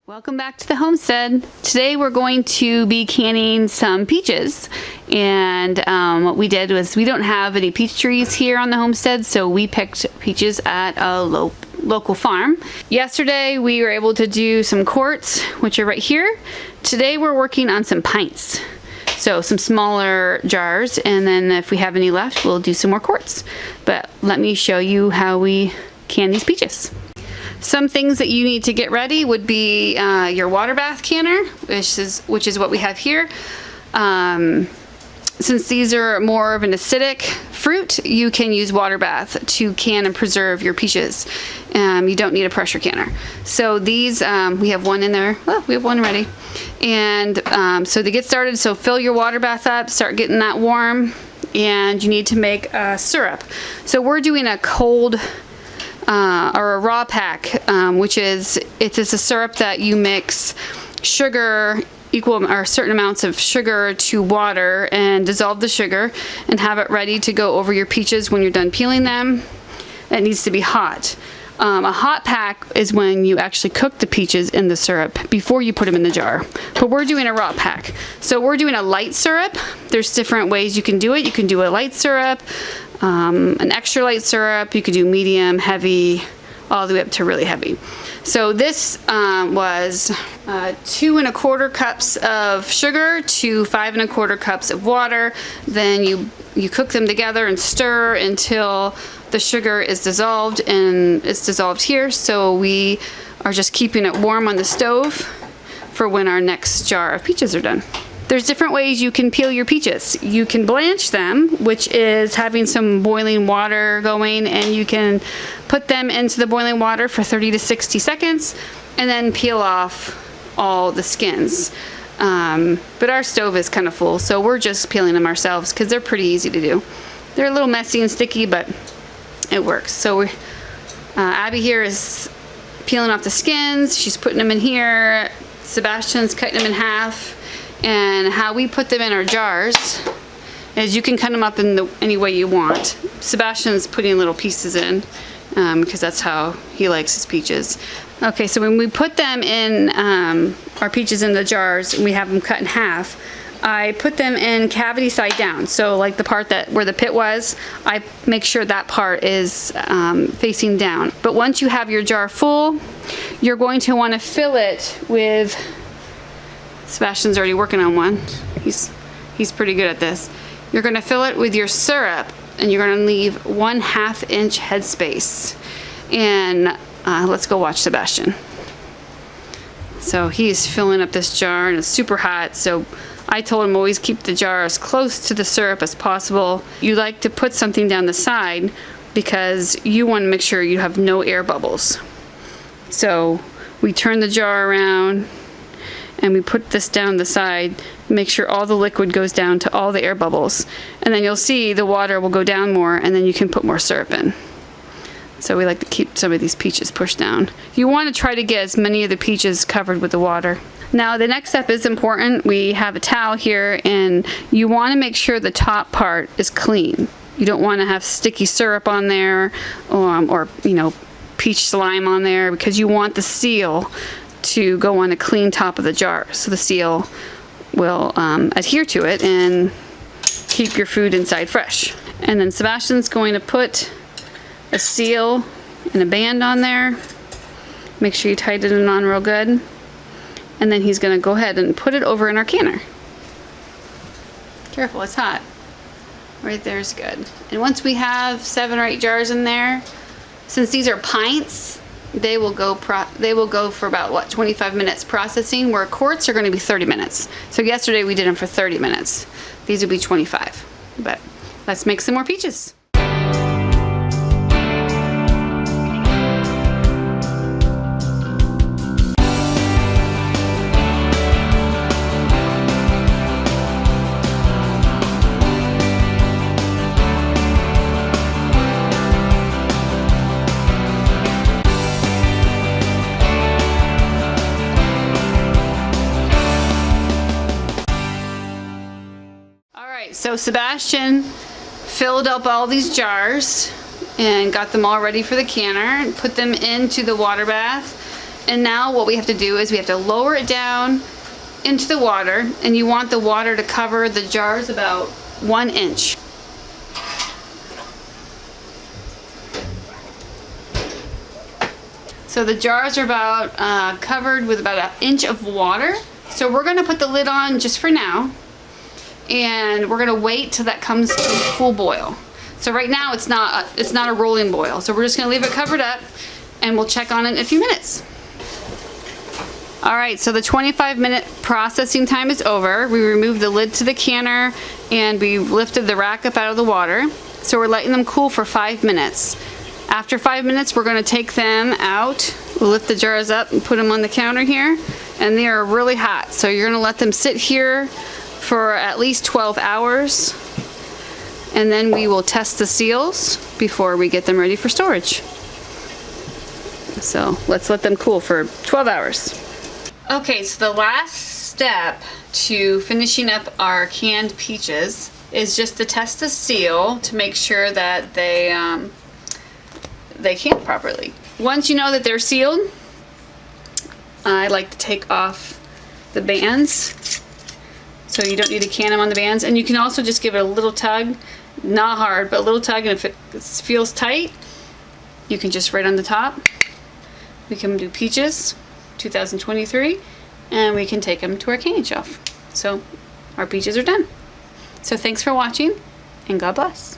Welcome back to the homestead. Today we're going to be canning some peaches, and what we did was we don't have any peach trees here on the homestead, so we picked peaches at a local farm. Yesterday we were able to do some quarts, which are right here. Today we're working on some pints, so some smaller jars, and then if we have any left we'll do some more quarts. But let me show you how we can these peaches. Some things that you need to get ready would be your water bath canner, which is what we have here. Since these are more of an acidic fruit, you can use water bath to can and preserve your peaches. You don't need a pressure canner. So these, we have one in there. Well, we have one ready. And so to get started, so fill your water bath up, start getting that warm, and you need to make syrup. So we're doing a cold or a raw pack, which is it's a syrup that you mix sugar, equal or certain amounts of sugar to water, and dissolve the sugar and have it ready to go over your peaches when you're done peeling them. It needs to be hot. A hot pack is when you actually cook the peaches in the syrup before you put them in the jar. But we're doing a raw pack. So we're doing a light syrup. There's different ways you can do it. You can do a light syrup, an extra light syrup. You could do medium, heavy, all the way up to really heavy. So this was 2 1/4 cups of sugar to 5 1/4 cups of water. Then you cook them together and stir until the sugar is dissolved, and it's dissolved here. So we are just keeping it warm on the stove for when our next jar of peaches are done. There's different ways you can peel your peaches. You can blanch them, which is having some boiling water going, and you can put them into the boiling water for 30 to 60 seconds and then peel off all the skins. But our stove is kind of full, so we're just peeling them ourselves because they're pretty easy to do. They're a little messy and sticky, but it works. So Abby here is peeling off the skins. She's putting them in here. Sebastian's cutting them in half. And how we put them in our jars is you can cut them up in any way you want. Sebastian's putting little pieces in because that's how he likes his peaches. Okay, so when we put them in, our peaches in the jars, and we have them cut in half, I put them in cavity side down. So like the part where the pit was, I make sure that part is facing down. But once you have your jar full, you're going to want to fill it with, Sebastian's already working on one. He's pretty good at this. You're gonna fill it with your syrup, and you're gonna leave 1/2 inch headspace. And let's go watch Sebastian. So he's filling up this jar, and it's super hot. So I told him always keep the jar as close to the syrup as possible. You like to put something down the side because you want to make sure you have no air bubbles. So we turn the jar around and we put this down the side, make sure all the liquid goes down to all the air bubbles. And then you'll see the water will go down more, and then you can put more syrup in. So we like to keep some of these peaches pushed down. You want to try to get as many of the peaches covered with the water. Now the next step is important. We have a towel here, and you want to make sure the top part is clean. You don't want to have sticky syrup on there, or peach slime on there, because you want the seal to go on a clean top of the jar, so the seal will adhere to it and keep your food inside fresh. And then Sebastian's going to put a seal and a band on there. Make sure you tighten it on real good, and then he's going to go ahead and put it over in our canner. Careful, it's hot. Right there is good. And once we have 7 or 8 jars in there, since these are pints, they will go for about 25 minutes processing, where quarts are going to be 30 minutes. So yesterday we did them for 30 minutes. These will be 25. But let's make some more peaches. So Sebastian filled up all these jars and got them all ready for the canner and put them into the water bath And now what we have to do is we have to lower it down into the water, and you want the water to cover the jars about 1 inch. So the jars are about covered with about 1 inch of water. So we're gonna put the lid on just for now, and we're gonna wait till that comes to full boil. So right now it's not a rolling boil. So we're just gonna leave it covered up, and we'll check on it in a few minutes. All right, so the 25-minute processing time is over. We removed the lid to the canner and we lifted the rack up out of the water. So we're letting them cool for 5 minutes. After 5 minutes, we're gonna take them out. We'll lift the jars up and put them on the counter here. And they are really hot. So you're gonna let them sit here for at least 12 hours. And then we will test the seals before we get them ready for storage. So let's let them cool for 12 hours. Okay, so the last step to finishing up our canned peaches is just to test the seal to make sure that they can properly. Once you know that they're sealed, I like to take off the bands, so you don't need to can them on the bands. And you can also just give it a little tug, not hard, but a little tug, and if it feels tight, you can just right on the top. We can do peaches 2023, and we can take them to our canning shelf. So our peaches are done. So thanks for watching, and God bless.